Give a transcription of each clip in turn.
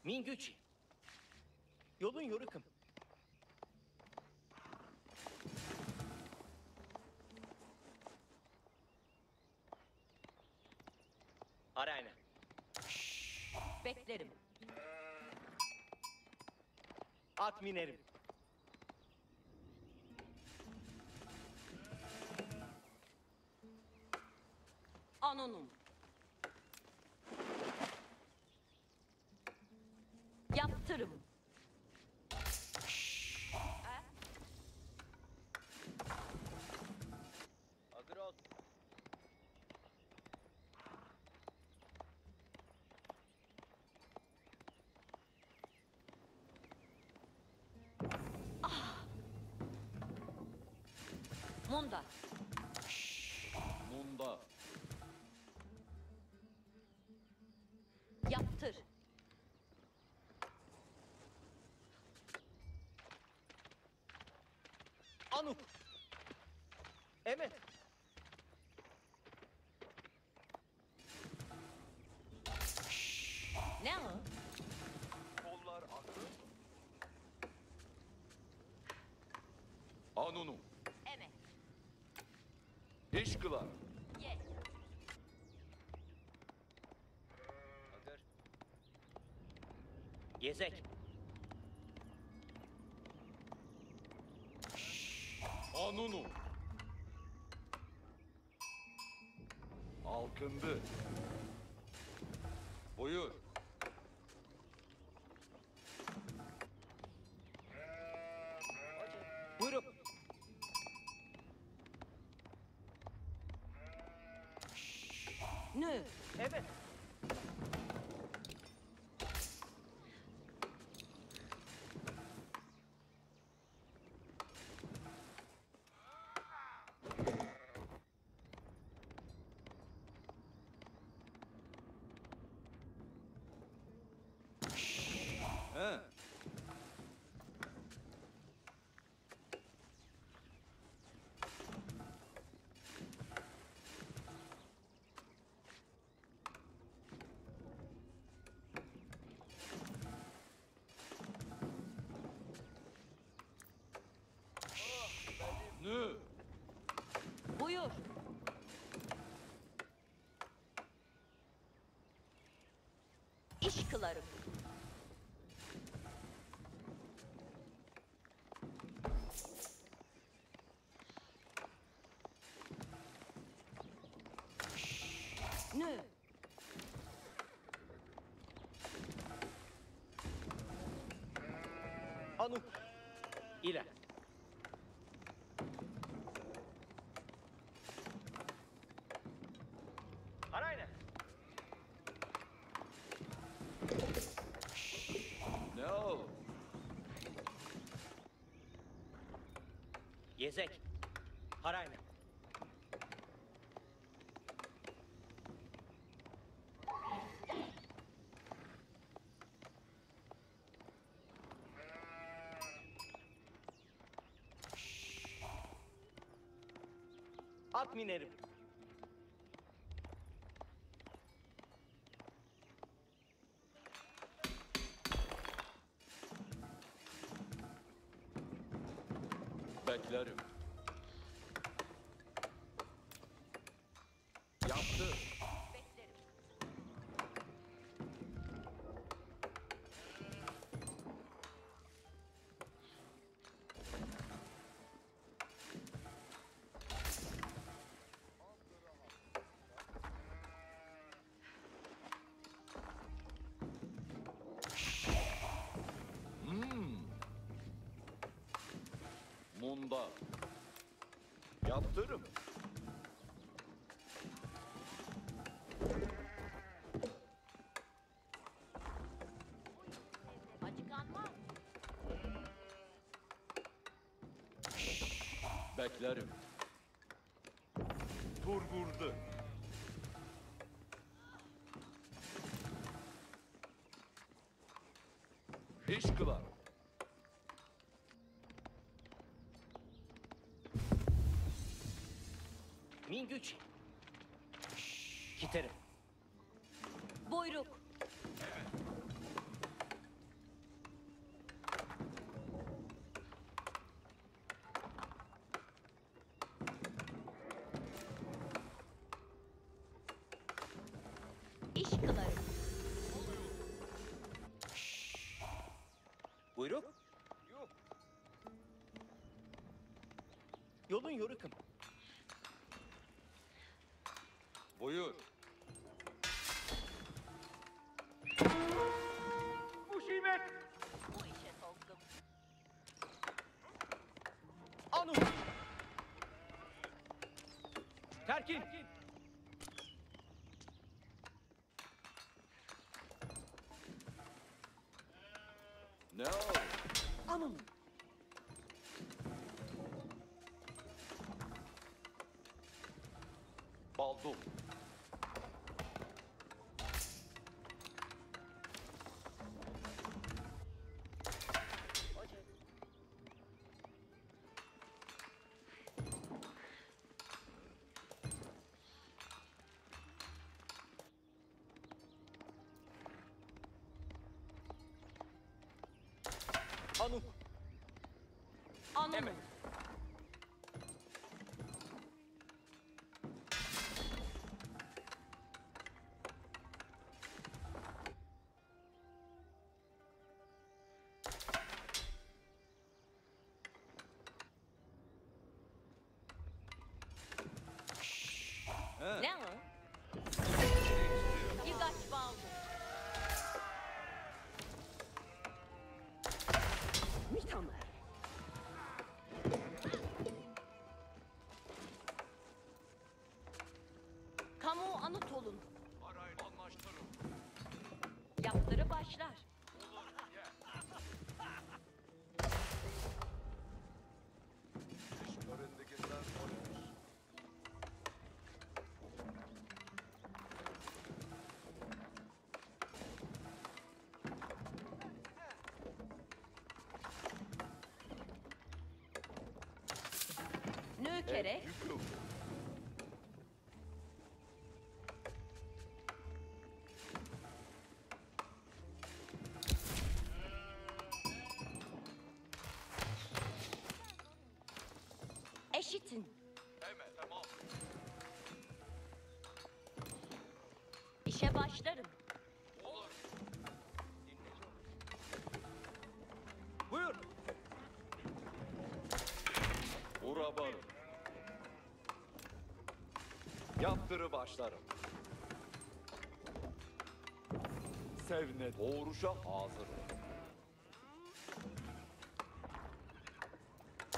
Mingucci. Yolun yorukım. Arayna. Beklerim. At minerim. Anonum. Yaptırım. Hazır ol. Munda. Munda. Yaptır. Anuk. Evet. Ne o? Kollar aklı. Anunu. Emek. İş kılar. Ye. Hazır. Gezek. Anunu. Alkındı. Buyur. Buyurun. Nü. Evet. He. Nü. Buyur. İş kılarım. Nü. Anuk. İle. Arayna. Ne o? Gezek. Harayna. At minerim. Beklerim. Yaptı. Beklerim. Munda. Yaptırım. Acıkanma. Beklerim. Tur vurdu. İş kılar. Mingucci. Giterim. Buyruk. kılarım. Buyruk. Yolun yorukım. Buyur. Musibet. Bu işe soktum. Anu. Terkin. Ne o? Anu. Baldum. Anu. Anu. Evet. Ne o? Yıgaç baldı. Mitamer. Kamu Anatol'un. Anlaştırın. Yaptırı başlar. İşbirliğinden polis. Nökerek. Yıkıldı. Eşitin. Evet, tamam. İşe başlarım. Olur. Buyur. Urabarım. Yaptırı başlarım. Sevne doğruşa hazır.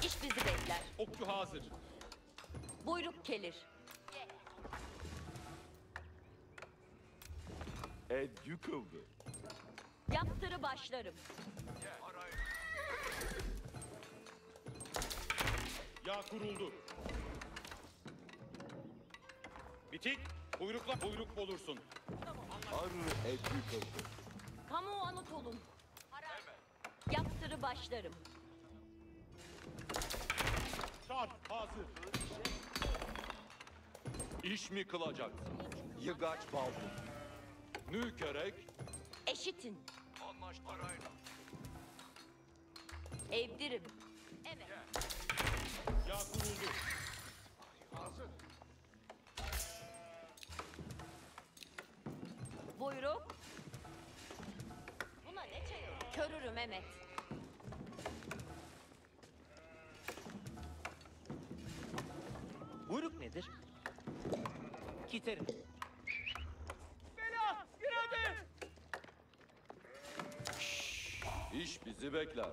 İş bizi bekler. Okçu hazır. Buyruk gelir. Ed yıkıldı. Yaptırı başlarım. Yağ kuruldu. Bitik, buyrukla buyruk olursun. Arı ed yıkıldı. Kamu Anatol'un. Yaptırı başlarım. Şart hazır. İş mi kılacaksın? Yıgaç baldum. Nükerek. Eşitin. Anlaştırayla. Evdirim. Evet. Yağ kuruldu. Buyruk. Buna ne çayır? Körürüm Mehmet. Buyruk nedir? Giterim. Bela! Yürü! İş bizi bekler.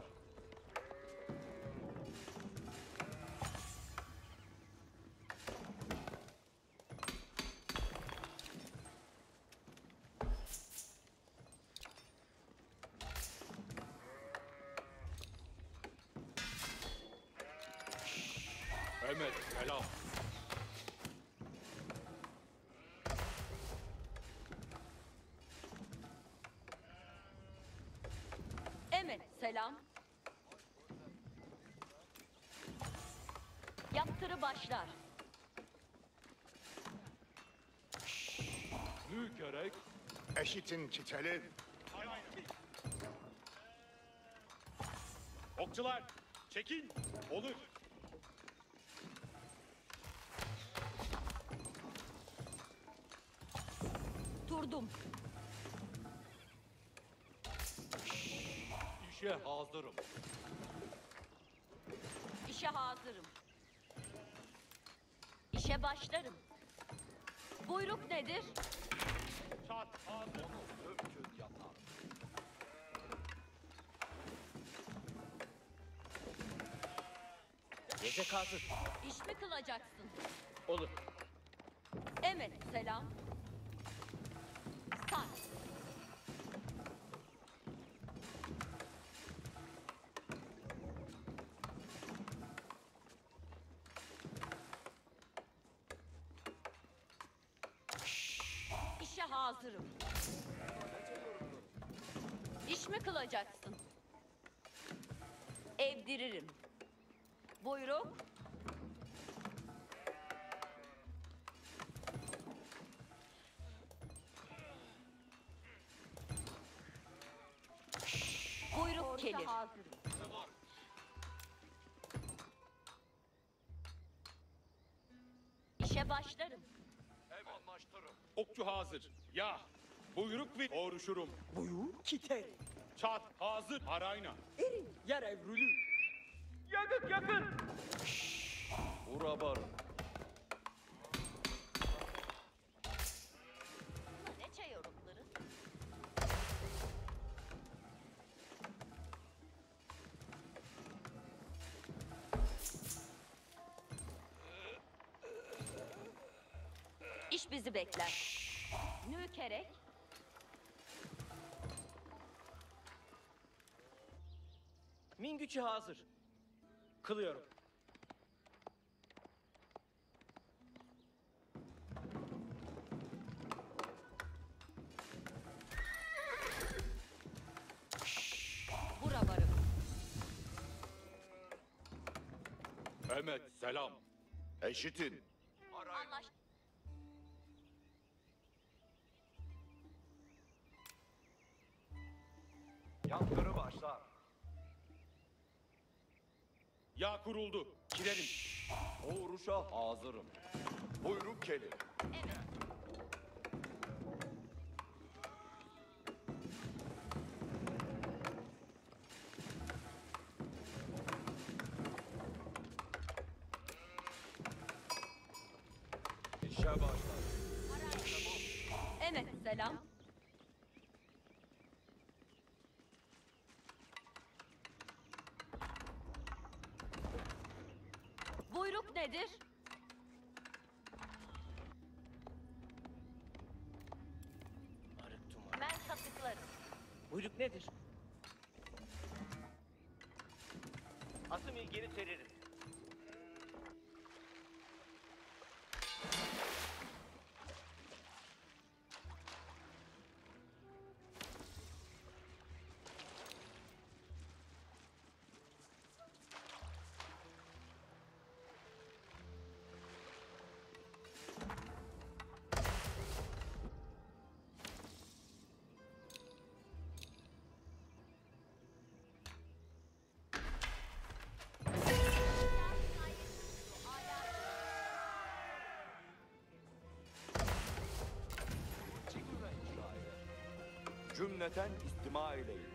Emret, selam. Evet, selam. Yaptırı başlar. Nükerek. Eşitin kiteli, Okçular, çekin. Olur. Durdum. İşe hazırım. İşe hazırım. İşe başlarım. Buyruk nedir? Çat. Hazır. Mümkün yatar. Yiyecek hazır. İş mi kılacaksın? Olur. Emret selam. Sar. İşe hazırım. İş mi kılacaksın? Evdiririm. Buyruk. Buyruk gelir. İşe başlarım. Anlaştırım. Okçu hazır. Ya. Buyruk ve oğruşurum. Buyur kiter. Çat. Hazır. Arayna. Erin yer evrülü. Yakıt yakın. Urabarım. Ne çay yorumları? İş bizi bekler. Nükerek. Min gücü hazır. Kılıyorum. Bura varım. Emet selam. Eşitin. Anlaş. Yankırı başlar. Ya kuruldu. Girelim. Uğruşa hazırım. Buyruk gelir. Evet. İşe başlar. Evet selam. Buyruk nedir? Arık duman. Ben katıklarım. Buyruk nedir? Asım ilgini seririm. Cümleten istima eyleyin.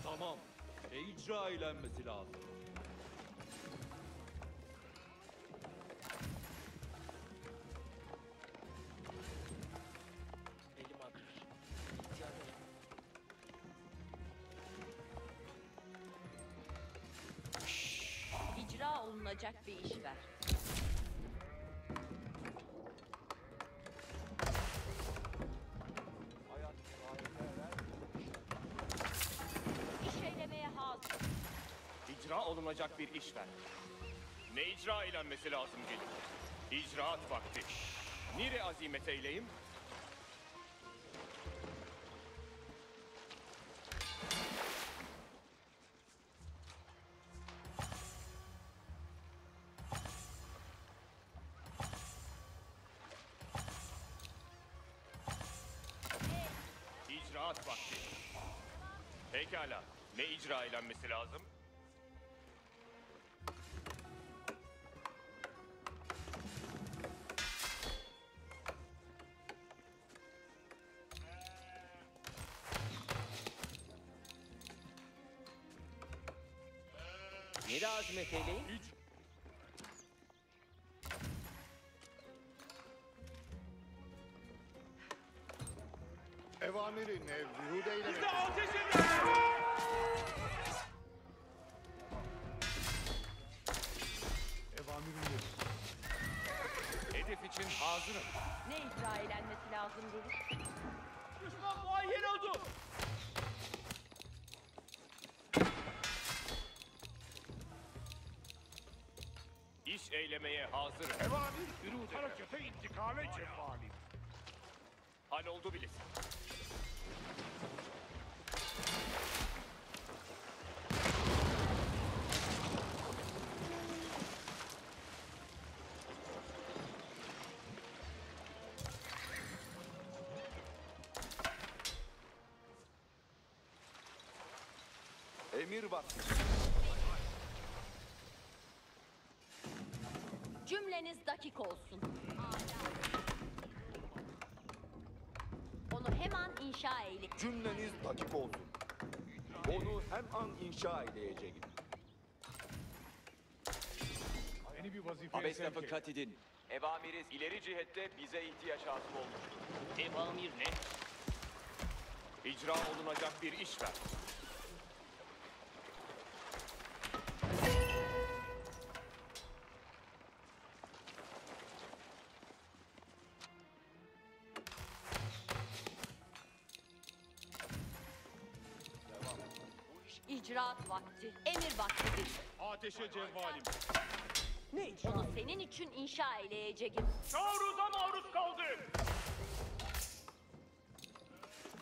Tamam. İcra eylenmesi lazım. Elim ağrır. İhtiyar ol. İcra olunacak bir iş ver. Hayat İş eylemeye hazır. İcra olunacak bir iş ver. Ne icra eylenmesi lazım gelir? İcraat vakti. Nire azimet eyleyim? İcraat vakti. Pekala. Ne icra eylenmesi lazım? Nire azimet eyleyin. Evamiri nevzihud Bize eylemek. ateş edin! Evamirin Hedef için hazırım. Ne icra eylenmesi lazım Ruruş? Düşman muayyen oldu! İş eylemeye hazırım. Evamir ürûd harekete intikale cefalim. Hal oldu bilesin. Emir vakti. Cümleniz dakik olsun. Onu hemen inşa eyleyin. Cümleniz dakik olsun. Onu hem an inşa edeceğim. Yeni bir vazifeye Abesnafı sevk et. kat edin. Evamiriz ileri cihette bize ihtiyaç hasıl olmuştur. Emamir ne? İcra olunacak bir iş ver. İcraat vakti, emir vaktidir. Ateşe cevvalim. Onu senin için inşa eyleyeceğim. Taarruza maruz kaldık!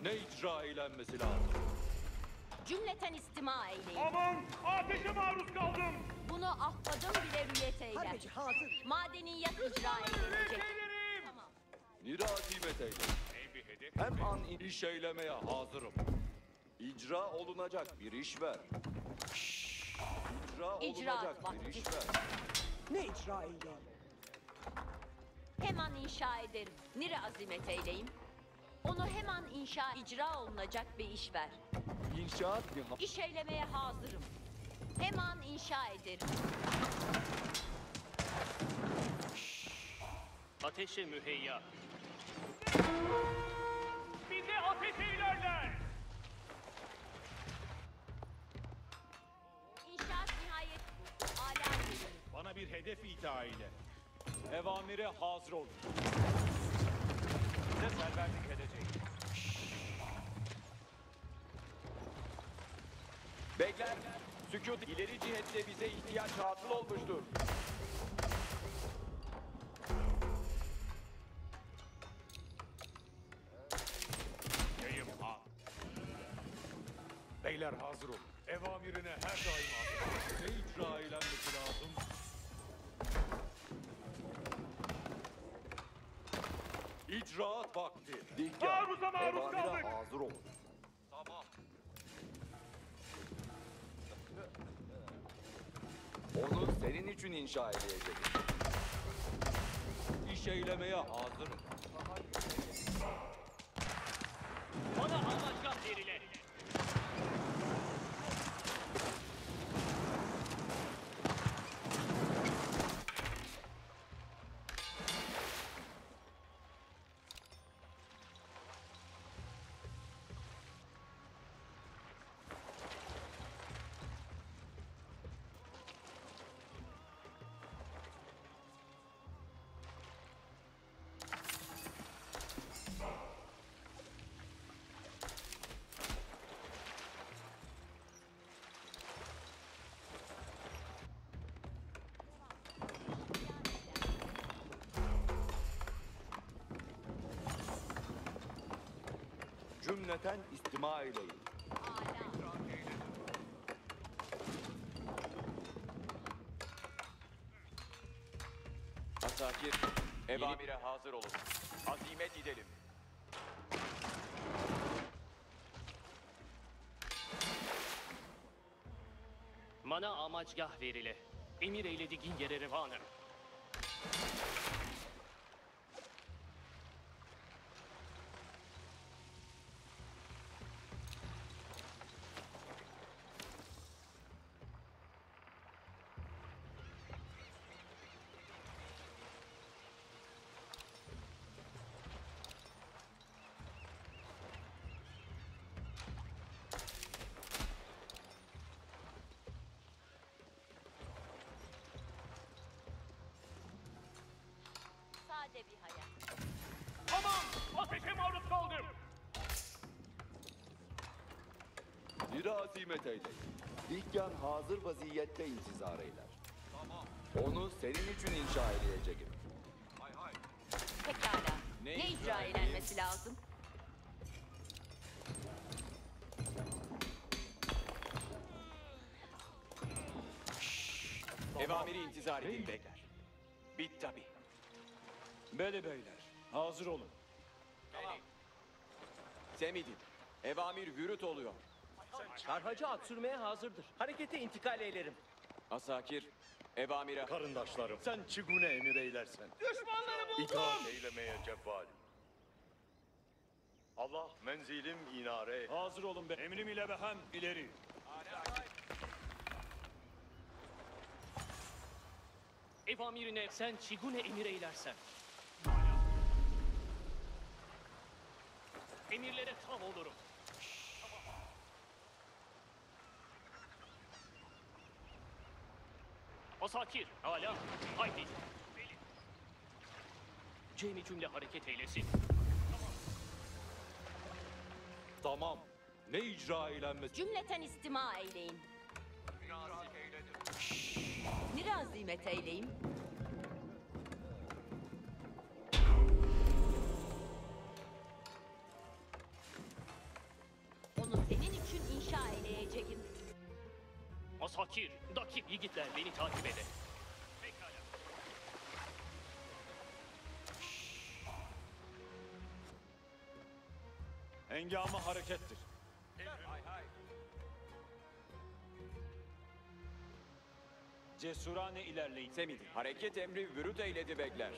Ne icra eylenmesi lazım? Cümleten istima eyleyin. Aman! Ateşe maruz kaldım! Bunu ahfadım bile rüyet eyler. Madeniyat icra eylenecek. Beylerim! Tamam. Nire azimet eyle. Ey bir hedef. Hem an iş eylemeye hazırım. İcra olunacak bir iş ver. İcra İcraat olunacak bir vakti. iş ver. Ne icra eyleyeyim? Hemen inşa ederim. Nire azimet eyleyim. Onu hemen icra olunacak bir iş ver. İnşaat bir İş eylemeye hazırım. Hemen inşa ederim. Ateşe müheyya. Bize ateş eylerler! İnşaat nihayet buldu. Âlâ gelirim. Bana bir hedef ita eyle. Evamire hazır olun. Size serverlik edeceğim. Beyler, sükut ileri cihette bize ihtiyaç hasıl olmuştur. Yayım ha. Beyler hazır olun. Evamirine her daim hazır. ne icra eylenmesi lazım? İcraat vakti. Dikkat. Taarruza maruz Evamire kaldık. hazır olun. Tamam. Onu senin için inşa edeceğim. İş eylemeye hazırım. Bana amaçlar verilir. Cümleten istima eyleyin. Âlâ. Asakir, evamire hazır olun. Azimet gidelim. Mana amaçgah verile. Emir eyledi gingere revanı. bir hayal. Aman! Ateşe maruz kaldım! Nire azimet eyleyin. Dikkan hazır vaziyette intizar eyler. Onu senin için inşa edeceğim. Pekala. Ne Ne icra icra edeyim? eylenmesi lazım? Evamiri intizar edin beyler. Bit tabi. Beli beyler, hazır olun. Semidin. Evamir vürüt oluyor. Karhacı at sürmeye hazırdır. Harekete intikal eylerim. Asakir. Evamire. Karındaşlarım, sen çigune emir eylersen. Düşmanları buldum. İtaat eylemeye cevvalim. Allah menzilim inare. Hazır olun be. Emrim ile behem ileri. Ev amirine sen Çigune emir eylersen. Emirlere tam olurum. Asakir, hala, haydi. Cemi cümle hareket eylesin. Tamam. Ne icra eylenmesi? Cümleten istima eyleyin. Nire azimet eyleyim. Onu senin için inşa edeceğim. Asakir, dakik yiğitler beni takip edin. Pekala. Engamı harekettir. Cesurane ilerleyin. Semidin. Hareket emri vürüt eyledi beyler.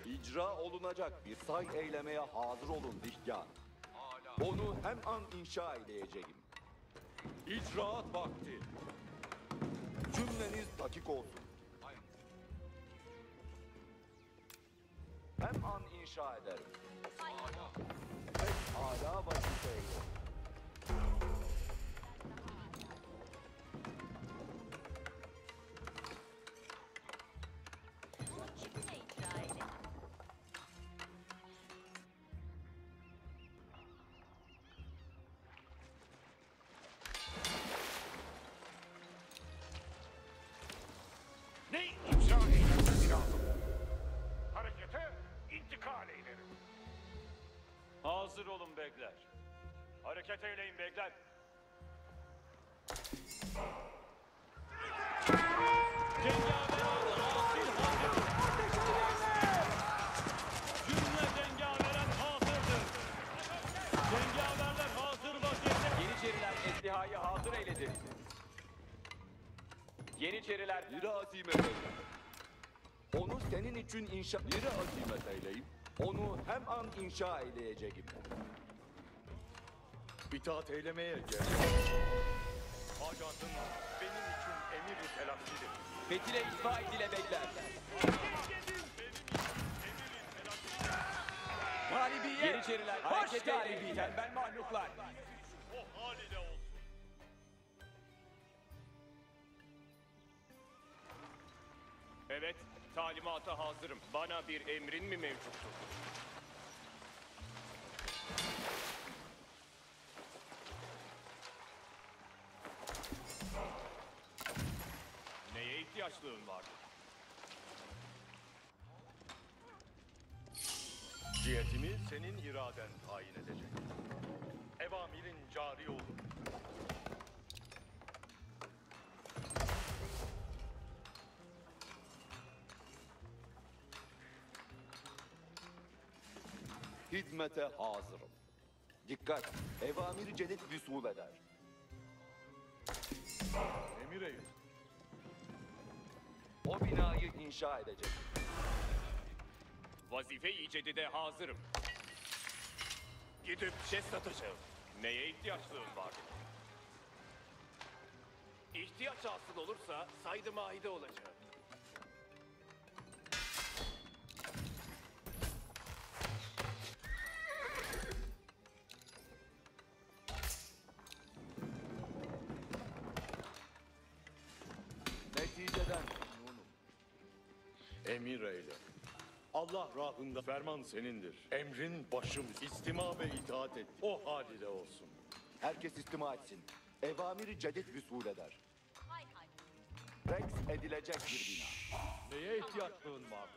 İcra olunacak bir say eylemeye hazır olun Dikkan. Onu hem an inşa edeceğim. İcraat vakti. Cümleniz dakik olsun. Hem an inşa ederim. Hala vazife eylerim. Onu Çigune icra eyle. Ne icra eylenmesi lazım? Harekete intikal eylerim. Hazır olun bekler. Hareket eyleyin bekler. Cengaver asil hazır. Cümle cengaveren hazırdır. Cengaverler hazır vaziyette. Yeniçeriler eslihayı hazır eyledi. Yeniçeriler Nire azimet eyle. Onu senin için inşa... Nire azimet eyleyim. Onu hem an inşa edeceğim. İtaat eylemeye cevvalim. Hacatın benim için emir-i telakkidir. fetile itfa edile beyler. Galibiyet! Yeniçeriler hareket eyleyin. Tembel mahluklar. O haliyle olsun. Evet, talimata hazırım. Bana bir emrin mi mevcuttur? Neye ihtiyaçlığın vardı? Cihetimi senin iraden tayin edecek. Evamirin cari olur. Hizmete hazırım. Dikkat! Evamir cennet vüsul eder. Emir eyle. O binayı inşa edecek. Vazife-i icedide hazırım. Gidip ses satacağım. Neye ihtiyaçlığın var? İhtiyaç hasıl olursa saydı mahide olacağım. Neticeden memnunum. Emir eyle. Allah rahında ferman senindir. Emrin başım istima ve itaat et. O haliyle olsun. Herkes istima etsin. Evamiri cedid vüsul eder. Hay hay. Rex edilecek bir bina. Neye ihtiyaçlığın var?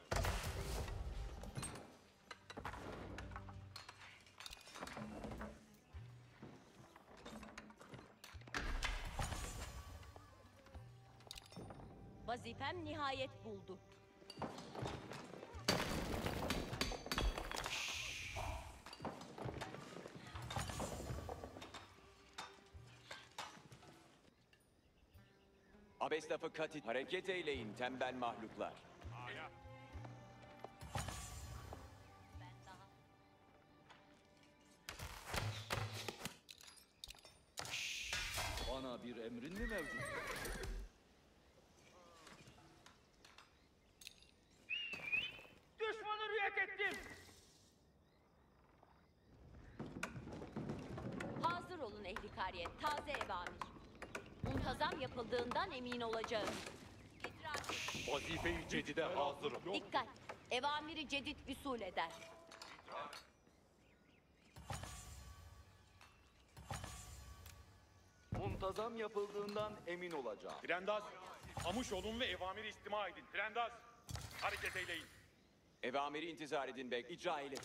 Vazifem nihayet buldu. Abes lafı katit. Hareket eyleyin tembel mahluklar. Ben daha... Bana bir emrin mi mevcut? Düşmanı riyak ettim. Hazır olun ehli kariye, taze evamir. Muntazam yapıldığından emin olacağım. İdrak et. Vazife-i cedide hazırım. Dikkat! Evamiri cedid vüsul eder. Muntazam yapıldığından emin olacağım. Frendaz, hamuş olun ve evamiri istima edin. Frendaz, hareket eyleyin. Evamiri intizar edin bek. İcra eyleyin.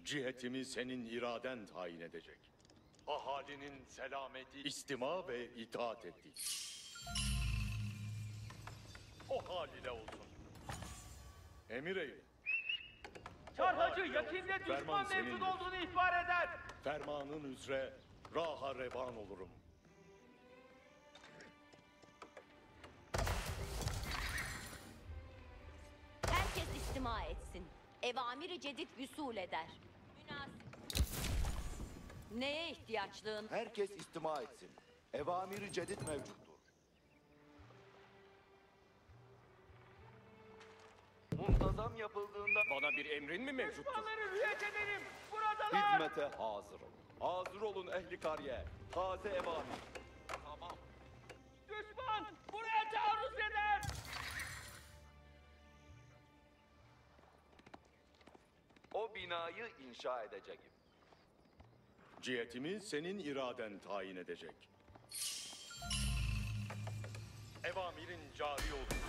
Cihetimi senin iraden tayin edecek. Ahalinin selameti, istima ve itaat ettiği. O haliyle olsun. Emir eyle. Çarhacı yakinde Ferman düşman mevcut senindir. olduğunu ihbar eder. Fermanın üzere raha revan olurum. Herkes istima etsin. Evamiri cedid vüsul eder. Münasip. Neye ihtiyaçlığın? Herkes istima etsin. Evamiri cedid mevcuttur. Muntazam yapıldığından Bana bir emrin mi mevcuttur? Düşmanları riyak edelim. Buradalar. hizmete hazır olun. Hazır olun ehli kariye. Taze evamir. Düşman buraya taarruz eder. O binayı inşa edeceğim. Cihetimi senin iraden tayin edecek. Evamirin cari olur.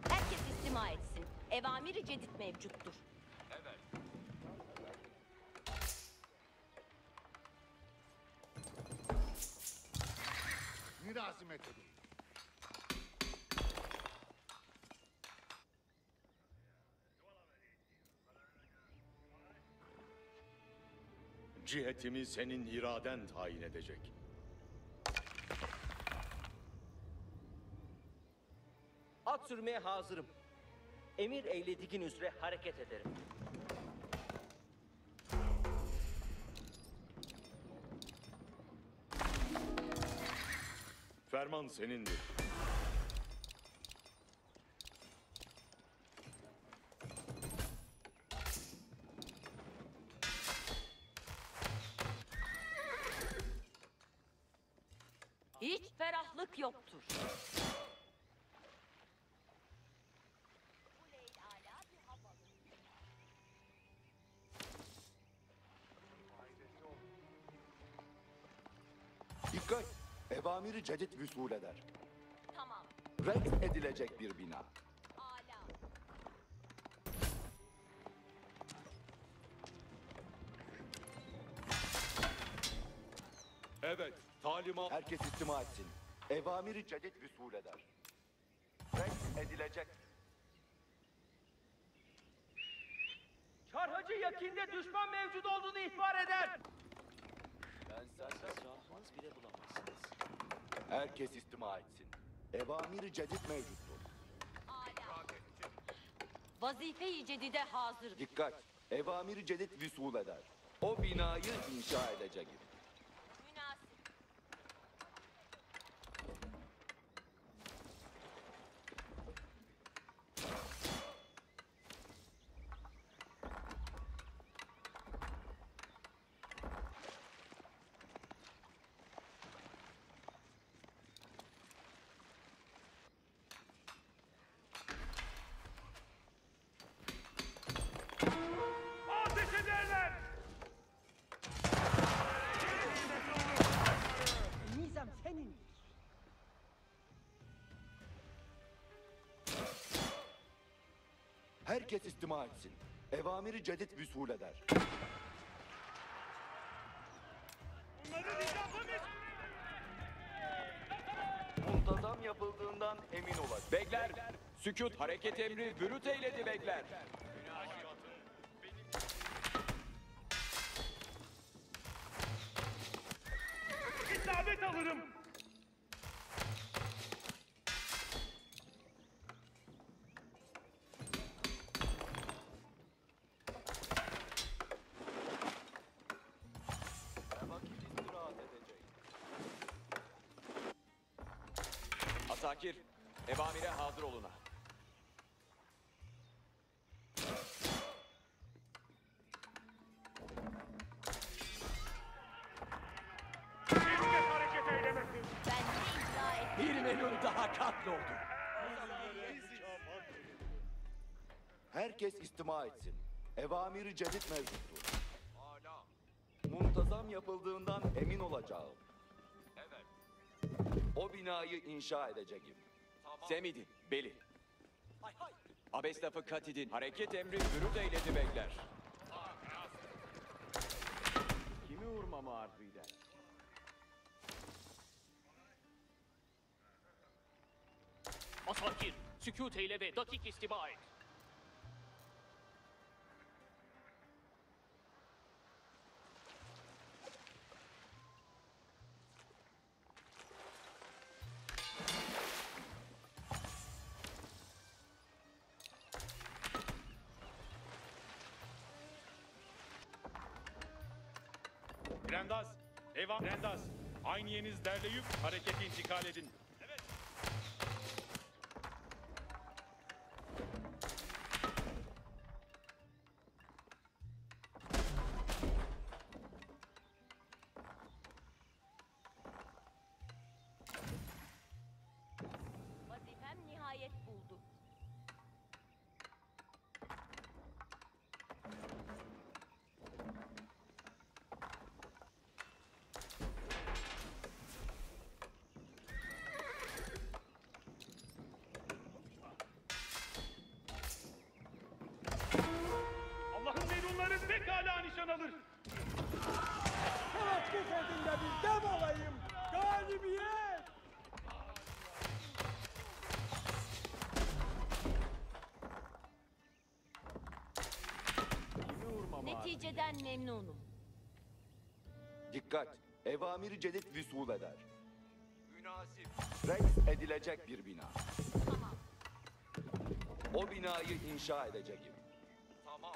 Herkes istima etsin. Evamiri cedid mevcuttur. Mürazimet edin. Cihetimi senin iraden tayin edecek. At sürmeye hazırım. Emir eylediğin üzere hareket ederim. Ferman senindir. Hiç ferahlık yoktur. Dikkat! Evamiri cedid vüsul eder. Tamam. Rex edilecek bir bina. Ala. Evet, talimat. Herkes istima etsin. Evamiri cedid vüsul eder. Rex edilecek. Çarhacı yakinde düşman mevcut olduğunu ihbar eder. Herkes istima etsin. Evamiri cedid mevcuttur. Ala. Vazife-i cedide hazır. Dikkat! Evamiri cedid vüsul eder. O binayı inşa edecek. Münasip. Herkes istima etsin. Evamiri cedid vüsul eder. Muntazam yapıldığından emin olacak. Bekler, sükut hareket emri bürüt eyledi bekler. İsabet alırım. Vakit istirahat edecek. Asakir, evamire hazır oluna. Şiddet hareket eylemesin. Ben ne icra ettim? Bir melun daha katloldu. Herkes istima etsin. Evamiri cedid mevcuttur. Muntazam yapıldığından emin olacağım. Evet. O binayı inşa edeceğim. Semidin, beli. Abeslafı katidin, hareket emri bürüt eyledi bekler. Kimi vurmamı arzu eder? Asakir, sükut eyle ve dakik istima et. Rendaz, Rendaz. Ayniyeniz derleyip harekete intikal edin. Vazifem nihayet buldu. Allah'ın memnunları pekala nişan alır. Savaş cesedinde bir dem alayım. Galibiyet! Kimi vurmamı arzu Neticeden memnunum. Dikkat! Evamiri cedid vüsul eder. Münasip. Reis edilecek bir bina. Tamam. O binayı inşa edeceğim. Tamam.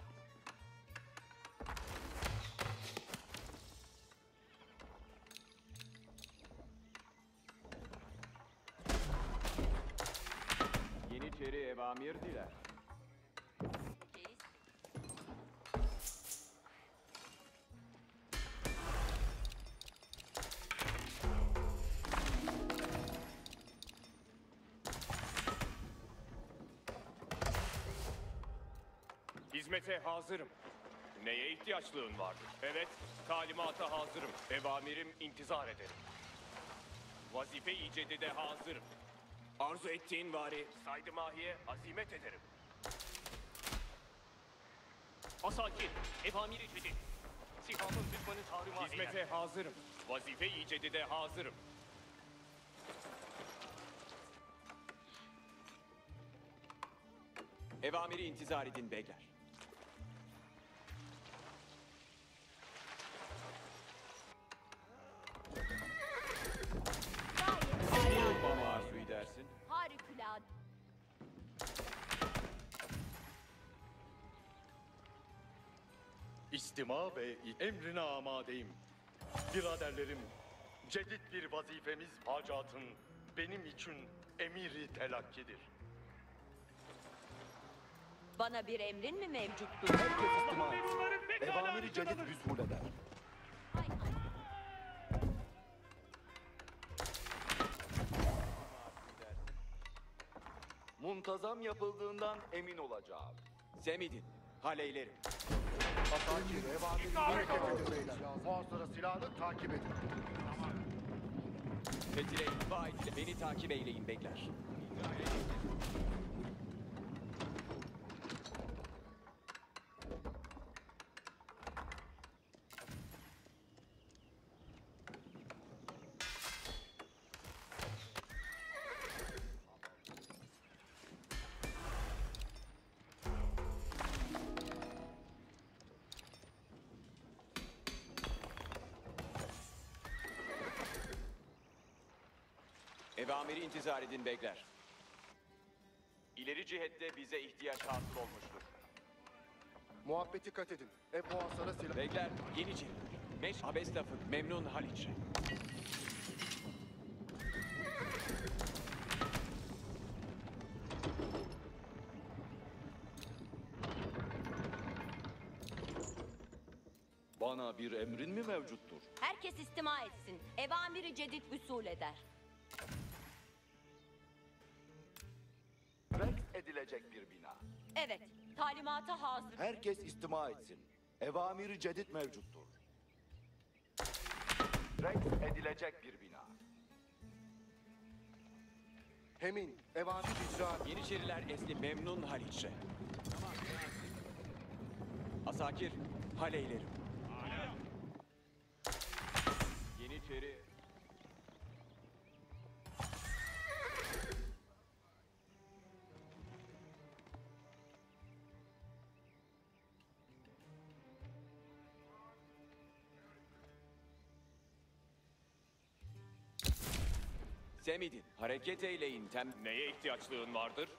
Yeniçeri evamir diler. Ceyiz. Hizmete hazırım. Neye ihtiyaçlığın vardır? Evet, talimata hazırım. Evamirim intizar ederim. Vazife-i cedide hazırım. Arzu ettiğin vari saydı mahiye azimet ederim. Asakir, evamiri cedid. Sihamın düşmanı tarıma hizmete hazırım. Vazife-i cedide hazırım. Evamiri intizar edin beyler. Gayet âlâ. Vurmamı arzu edersin. Harikulade. İstima ve emrine amadeyim. Biraderlerim, cedid bir vazifemiz hacatın benim için emiri telakkidir. Bana bir emrin mi mevcuttur? Herkes istima Allah'ın etsin. memnunları pekala Evamiri nişan cedid alır. vüsul eder. Hay hay. Muntazam yapıldığından emin olacağım. Semidin, haleylerim. Asakir, evamiri hareket edin beyler. Muhasara silahını takip edin. Fetile ittiba ile beni takip eyleyin beyler. Evamiri intizar edin beyler. İleri cihette bize ihtiyaç hasıl olmuştur. Muhabbeti kat edin. Muhasara silah. Beyler, Yeniçeri. Meş Abestaf'ın Memnun Haliç'e. Bana bir emrin mi mevcuttur? Herkes istima etsin. Evamiri cedid vüsul eder. Rex edilecek bir bina. Evet, talimata hazır. Herkes istima etsin. Evamiri cedid mevcuttur. Rex edilecek bir bina. Hemin. Evamir icra. Yeniçeriler esli Memnun Haliç'e. Asakir, haleylerim. Yeniçeri. Semidin, hareket eyleyin Neye ihtiyaçlığın vardır?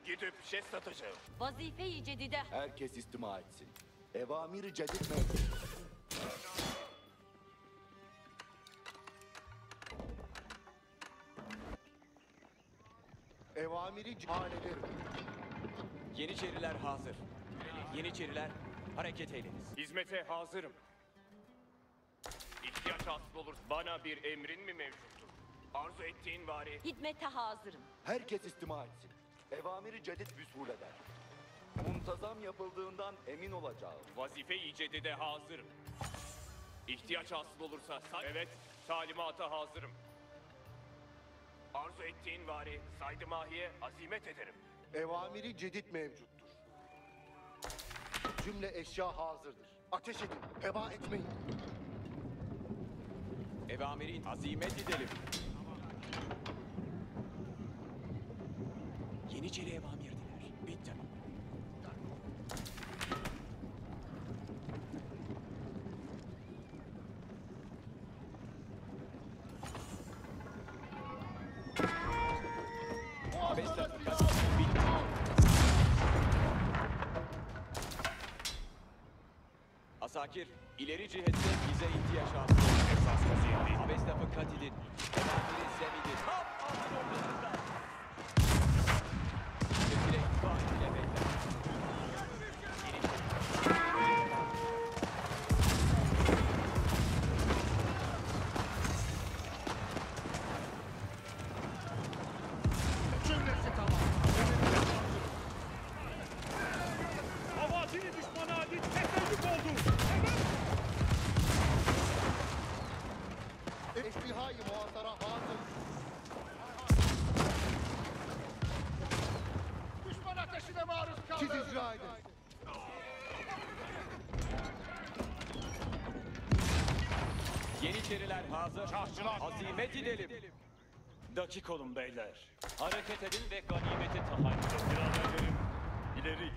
Gidip jest satacağım. Vazife-i cedide Herkes istima etsin. Evamiri cedid mevcuttur. Evamiri halederim. Yeniçeriler hazır. Yeniçeriler, hareket eyleniz. Hizmete hazırım. İhtiyaç hasıl olur. Bana bir emrin mi mevcuttur? Arzu ettiğin vari. hizmete hazırım. Herkes istima etsin. Evamiri cedid vüsul eder. Muntazam yapıldığından emin olacağım. Vazife-i cedide hazırım. İhtiyaç hasıl olursa evet, talimata hazırım. Arzu ettiğin vari, saydı mahiye azimet ederim. Evamiri cedid mevcuttur. Cümle eşya hazırdır. Ateş edin. Heba etmeyin. Evamiri azimet edelim. Yeniçeri evamirdiler. Bitti. Abestaf'ın bitti. Asakir, ileri cihette bize ihtiyaç hasıl. Esas vaziyeti. Abestaf'ı kat edin. Evamiri zemidin. Tam ağın ortasında. Sesile itibak ile bekler. Cümlesi tamam. Avazini düşmana ait teferrük oldu. Esliha-i muhasara hazır. Düşman ateşine maruz kaldı. Siz icra edin. Yeniçeriler hazır. Azimet edelim. Dakik olun beyler. Hareket edin ve ganimeti tahayyül edin. İleri.